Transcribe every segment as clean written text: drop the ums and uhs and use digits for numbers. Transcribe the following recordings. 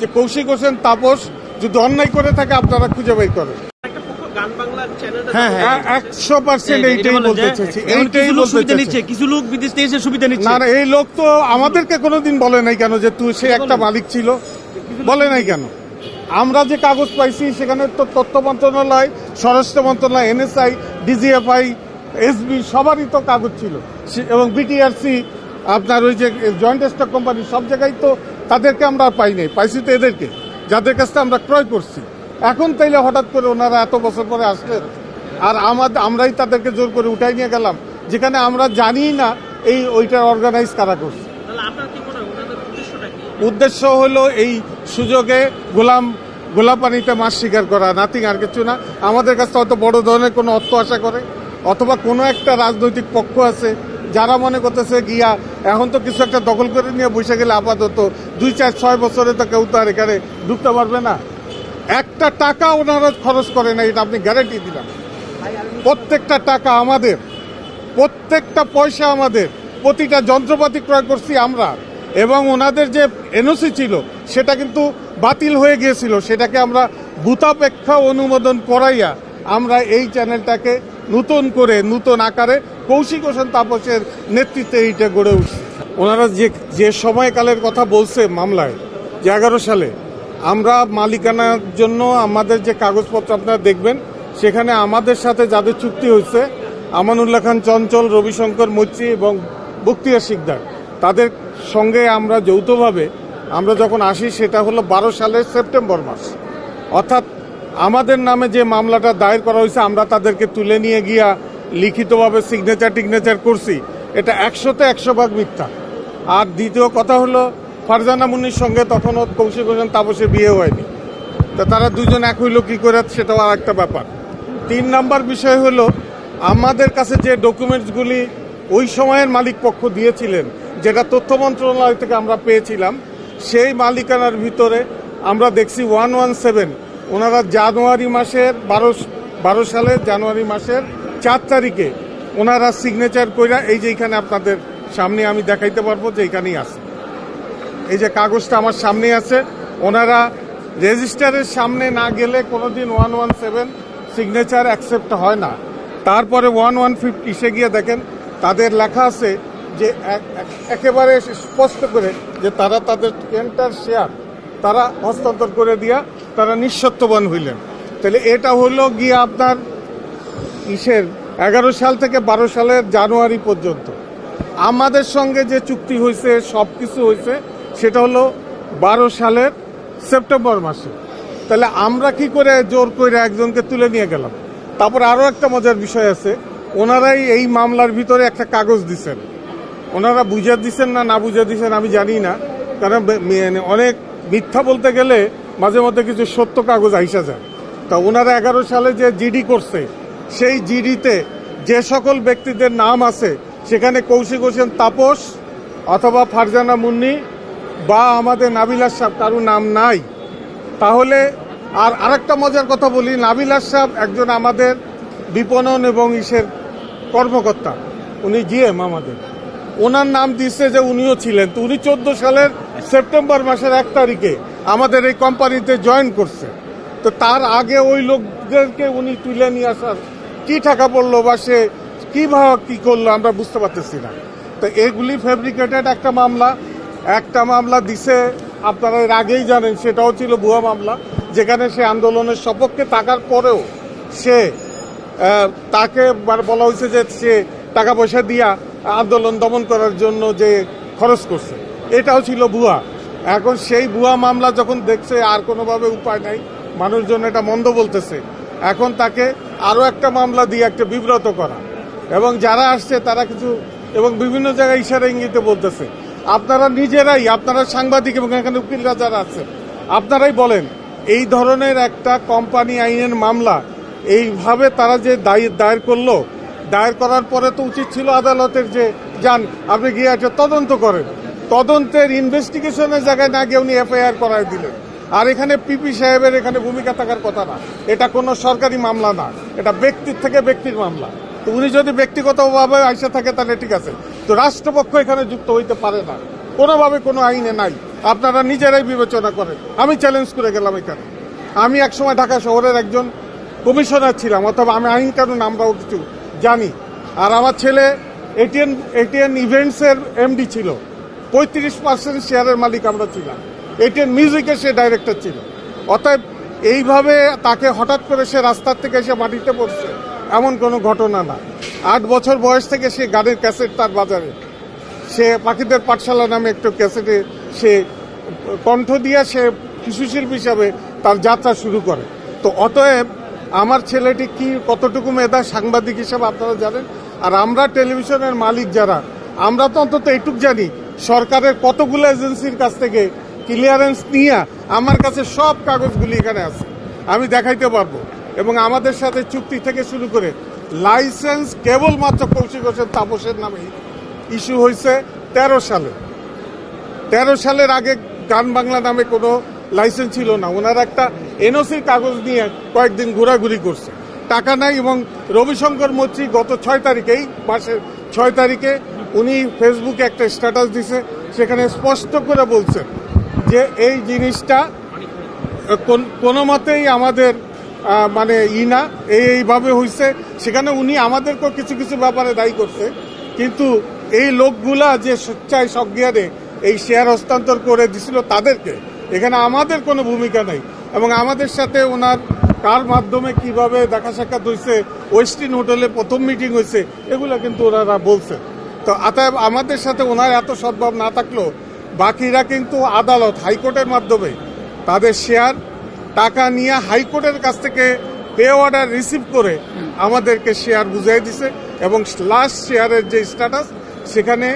যে কৌশিক হোসেন তাপস যদি অন্যায় করে থাকে আপনারা খুঁজে বের করেন। হ্যাঁ হ্যাঁ 100% এইটাই বলতে চাইছি, এইটাই বলতে চাইছি। কিছু লোক বিদেশ থেকে এসে সুবিধা নিচ্ছে। না এই লোক তো আমাদেরকে কোনোদিন বলে নাই কেন যে তুই সে একটা মালিক ছিল, বলে নাই কেন। আমরা যে কাগজ পাইছি সেখানে তো তথ্য মন্ত্রণালয়, স্বরাষ্ট্র মন্ত্রণালয়, এনএসআই, ডিজিএফআই, এসবি সবারই তো কাগজ ছিল, এবং বিটিআরসি আপনার ওই যে জয়েন্ট স্টক কোম্পানি সব জায়গায় তো তাদেরকে আমরা পাই নাই, পাইছি তো এদেরকে যাদের কাছ থেকে আমরা ক্রয় করছি। এখন তাইলে হঠাৎ করে ওনারা এত বছর পরে আসলেন আর আমরাই তাদেরকে জোর করে উঠাই নিয়ে গেলাম, যেখানে আমরা জানি না ওইটার অর্গানাইজ কারা করছে। উদ্দেশ্য হলো এই সুযোগে গোলাপানিতে মাছ শিকার করা, নাথিং, আর কিছু না। আমাদের কাছে হয়তো বড় ধরনের কোনো অর্থ আশা করে, অথবা কোনো একটা রাজনৈতিক পক্ষ আছে যারা মনে করতেছে গিয়া এখন তো কিছু একটা দখল করে নিয়ে বসে গেলে আপাতত 2, 4, 6 বছরে তো কেউ তো আর এখানে ঢুকতে পারবে না। একটা টাকা ওনারা খরচ করে না, এটা আপনি গ্যারান্টি দিলাম। প্রত্যেকটা টাকা আমাদের, প্রত্যেকটা পয়সা আমাদের, প্রতিটা যন্ত্রপাতি ক্রয় করছি আমরা। এবং ওনাদের যে এনওসি ছিল সেটা কিন্তু বাতিল হয়ে গিয়েছিল, সেটাকে আমরা ভূতাপেক্ষা অনুমোদন করাইয়া আমরা এই চ্যানেলটাকে নতুন করে নতুন আকারে কৌশিক হোসেন তাপসের নেতৃত্বে এইটা গড়ে উঠছে। ওনারা যে সময়কালের কথা বলছে মামলায়, যে 11 সালে আমরা মালিকানার জন্য আমাদের যে কাগজপত্র আপনারা দেখবেন, সেখানে আমাদের সাথে যাদের চুক্তি হয়েছে, আমানুল্লাহ খান চঞ্চল, রবিশঙ্কর মৈত্রী এবং বখতিয়ার শিকদার, তাদের সঙ্গে আমরা যৌথভাবে আমরা যখন আসি সেটা হলো 12 সালের সেপ্টেম্বর মাস। অর্থাৎ আমাদের নামে যে মামলাটা দায়ের করা হয়েছে আমরা তাদেরকে তুলে নিয়ে গিয়া লিখিতভাবে সিগনেচার করছি, এটা 100তে 100 ভাগ মিথ্যা। আর দ্বিতীয় কথা হলো ফারজানা মুন্নির সঙ্গে তখনও কৌশিক হোসেন তাপসের বিয়ে হয়নি, তো তারা দুজন এক হইল কি করে সেটাও আর একটা ব্যাপার। 3 নম্বর বিষয় হলো আমাদের কাছে যে ডকুমেন্টসগুলি ওই সময়ের মালিক পক্ষ দিয়েছিলেন, যেটা তথ্য মন্ত্রণালয় থেকে আমরা পেয়েছিলাম, সেই মালিকানার ভিতরে আমরা দেখছি 117 ওনারা জানুয়ারি মাসের 12 সালের জানুয়ারি মাসের 4 তারিখে ওনারা সিগনেচার কইরা, এই যে এখানে আপনাদের সামনে আমি দেখাইতে পারবো যে এখানেই আছে, এই যে কাগজটা আমার সামনে আছে। ওনারা রেজিস্টারের সামনে না গেলে কোনোদিন 117 সিগনেচার অ্যাকসেপ্ট হয় না। তারপরে 115 গিয়ে দেখেন তাদের লেখা আছে যে একেবারে স্পষ্ট করে যে তারা তাদের এন্টার শেয়ার তারা হস্তান্তর করে দিয়া তারা নিঃস্বত্ববান হইলেন। তাহলে এটা হলো গিয়ে আপনার 11 সাল থেকে 12 সালের জানুয়ারি পর্যন্ত আমাদের সঙ্গে যে চুক্তি হয়েছে, সব কিছু হয়েছে, সেটা হলো 12 সালের সেপ্টেম্বর মাসে। তাহলে আমরা কি করে জোর করে একজনকে তুলে নিয়ে গেলাম? তারপর আরও একটা মজার বিষয় আছে, ওনারাই এই মামলার ভিতরে একটা কাগজ দিচ্ছেন। ওনারা বুঝে দিচ্ছেন না বুঝে দিচ্ছেন আমি জানি না, কারণ অনেক মিথ্যা বলতে গেলে মাঝে মধ্যে কিছু সত্য কাগজ আইসা যায়। তা ওনারা 11 সালে যে জিডি করছে, সেই জিডিতে যে সকল ব্যক্তিদের নাম আছে সেখানে কৌশিক হোসেন তাপস অথবা ফারজানা মুন্নি বা আমাদের নাবিল আশরাফ কারো নাম নাই। তাহলে আর আরেকটা মজার কথা বলি, নাবিল আশরাফ একজন আমাদের বিপণন এবং কর্মকর্তা, উনি জিএম আমাদের, ওনার নাম দিচ্ছে যে উনিও ছিলেন। তো উনি 14 সালের সেপ্টেম্বর মাসের 1 তারিখে আমাদের এই কোম্পানিতে জয়েন করছে। তো তার আগে ওই লোকদেরকে উনি তুলে নিয়ে আসার কি টাকা পড়লো বা সে কিভাবে কি করলো আমরা বুঝতে পারতেছি না। তো এগুলি ফেব্রিকেটেড একটা মামলা দিছে, আপনারা এর আগেই জানেন, সেটাও ছিল ভুয়া মামলা, যেখানে সে আন্দোলনের সপক্ষে থাকার পরেও তাকে বলা হয়েছে যে সে টাকা পয়সা দিয়া আন্দোলন দমন করার জন্য যে খরচ করছে, এটাও ছিল ভুয়া। এখন সেই ভুয়া মামলা যখন দেখছে আর কোনোভাবে উপায় নাই, মানুষজন এটা মন্দ বলতেছে, এখন তাকে আরও একটা মামলা দিয়ে একটা বিব্রত করা, এবং যারা আসছে তারা কিছু এবং বিভিন্ন জায়গায় ইশারা ইঙ্গিতে বলতেছে। আপনারা নিজেরাই, আপনারা সাংবাদিক এবং এখানে উকিলরা যারা আছে, আপনারাই বলেন এই ধরনের একটা কোম্পানি আইনের মামলা এইভাবে তারা যে দায়ের করলো, দায়ের করার পরে তো উচিত ছিল আদালতের যে যান আপনি গিয়ে একটা তদন্ত করেন, তদন্তের ইনভেস্টিগেশনের জায়গায় না গিয়ে উনি এফআইআর করায় দিলেন। আর এখানে পিপি সাহেবের এখানে ভূমিকা থাকার কথা না, এটা কোনো সরকারি মামলা না, এটা ব্যক্তির থেকে ব্যক্তির মামলা। তো উনি যদি ব্যক্তিগতভাবে আইসা থাকে তাহলে ঠিক আছে, তো রাষ্ট্রপক্ষ এখানে যুক্ত হইতে পারে না। কোনোভাবে কোনো আইনে নাই। আপনারা নিজেরাই বিবেচনা করেন। আমি চ্যালেঞ্জ করে গেলাম এখানে। আমি একসময় ঢাকা শহরের একজন কমিশনার ছিলাম, অথবা আমি আইন কানুন আমরাও কিছু জানি। আর আমার ছেলে এটিএন ইভেন্টসের এমডি ছিল, 35% শেয়ারের মালিক আমরা ছিলাম। এটিএন মিউজিকের সে ডাইরেক্টর ছিল। অতএব এইভাবে তাকে হঠাৎ করে সে রাস্তার থেকে এসে মাটিতে পড়ছে এমন কোনো ঘটনা না। 8 বছর বয়স থেকে সে গানের ক্যাসেট তার বাজারে, সে পাখিদের পাঠশালা নামে একটু ক্যাসেটে সে কণ্ঠ দিয়ে সে শিশুশিল্পী হিসাবে তার যাত্রা শুরু করে। তো অতএব আমার ছেলেটি কি কতটুকু মেধা সাংবাদিক হিসাবে আপনারা জানেন। আর আমরা টেলিভিশনের মালিক যারা, আমরা তো অন্তত এইটুক জানি সরকারের কতগুলো এজেন্সির কাছ থেকে ক্লিয়ারেন্স নিয়ে আমার কাছে সব কাগজগুলি এখানে আছে, আমি দেখাইতে পারবো। এবং আমাদের সাথে চুক্তি থেকে শুরু করে লাইসেন্স কেবলমাত্র কৌশিক হোসেন তাপসের নামে ইস্যু হয়েছে 13 সালে। 13 সালের আগে গান বাংলা নামে কোনো লাইসেন্স ছিল না। ওনারা একটা এনওসির কাগজ নিয়ে কয়েকদিন ঘোরাঘুরি করছে, টাকা নাই। এবং রবিশঙ্কর মৈত্রী গত 6 তারিখে, এই মাসের 6 তারিখে উনি ফেসবুকে একটা স্ট্যাটাস দিছে, সেখানে স্পষ্ট করে বলছেন যে এই জিনিসটা কোনো মতেই আমাদের মানে না, এইভাবে হয়েছে। সেখানে উনি আমাদেরকেও কিছু কিছু ব্যাপারে দায়ী করছে, কিন্তু এই লোকগুলা যে স্বেচ্ছায় সজ্ঞানে এই শেয়ার হস্তান্তর করে দিছিল তাদেরকে, এখানে আমাদের কোনো ভূমিকা নেই। এবং আমাদের সাথে ওনার কার মাধ্যমে কিভাবে দেখা সাক্ষাৎ হয়েছে, ওয়েস্টিন হোটেলে প্রথম মিটিং হয়েছে, এগুলো কিন্তু ওনারা বলছে। তো অতএব আমাদের সাথে ওনার এত সদ্ভাব না থাকলেও বাকিরা কিন্তু আদালত, হাইকোর্টের মাধ্যমে তাদের শেয়ার টাকা নিয়ে হাইকোর্টের কাছ থেকে পে অর্ডার রিসিভ করে আমাদেরকে শেয়ার বুঝাই দিছে। এবং লাস্ট শেয়ারের যে স্ট্যাটাস, সেখানে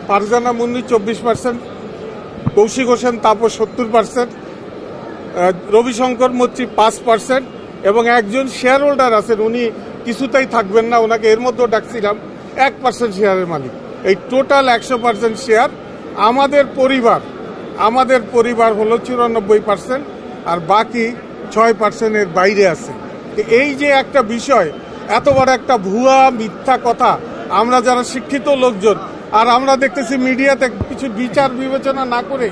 ফারজানা মুন্নি 24%, কৌশিক হোসেন তাপস 70%, রবিশঙ্কর মৈত্রী 5%, এবং একজন শেয়ার হোল্ডার আছেন, উনি কিছুতেই থাকবেন না, ওনাকে এর মধ্যেও ডাকছিলাম, 1% শেয়ারের মালিক। এই টোটাল 100% শেয়ার আমাদের পরিবার হলো 94%, আর বাকি 6%-এর বাইরে আছে। এই যে একটা বিষয়, এত বড় একটা ভুয়া মিথ্যা কথা, আমরা যারা শিক্ষিত লোকজন, আর আমরা দেখতেছি মিডিয়াতে কিছু বিচার বিবেচনা না করে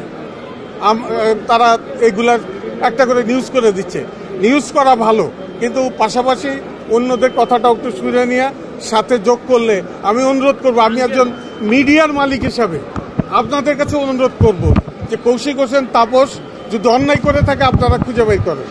তারা এগুলার একটা করে নিউজ করে দিচ্ছে। নিউজ করা ভালো, কিন্তু পাশাপাশি অন্যদের কথাটাও একটু শুনে নিয়ে সাথে যোগ করলে আমি অনুরোধ করব, আমি একজন মিডিয়ার মালিক হিসাবে আপনাদের কাছে অনুরোধ করব যে কৌশিক হোসেন তাপস যদি অন্যায় করে থাকে আপনারা খুঁজে বের করেন।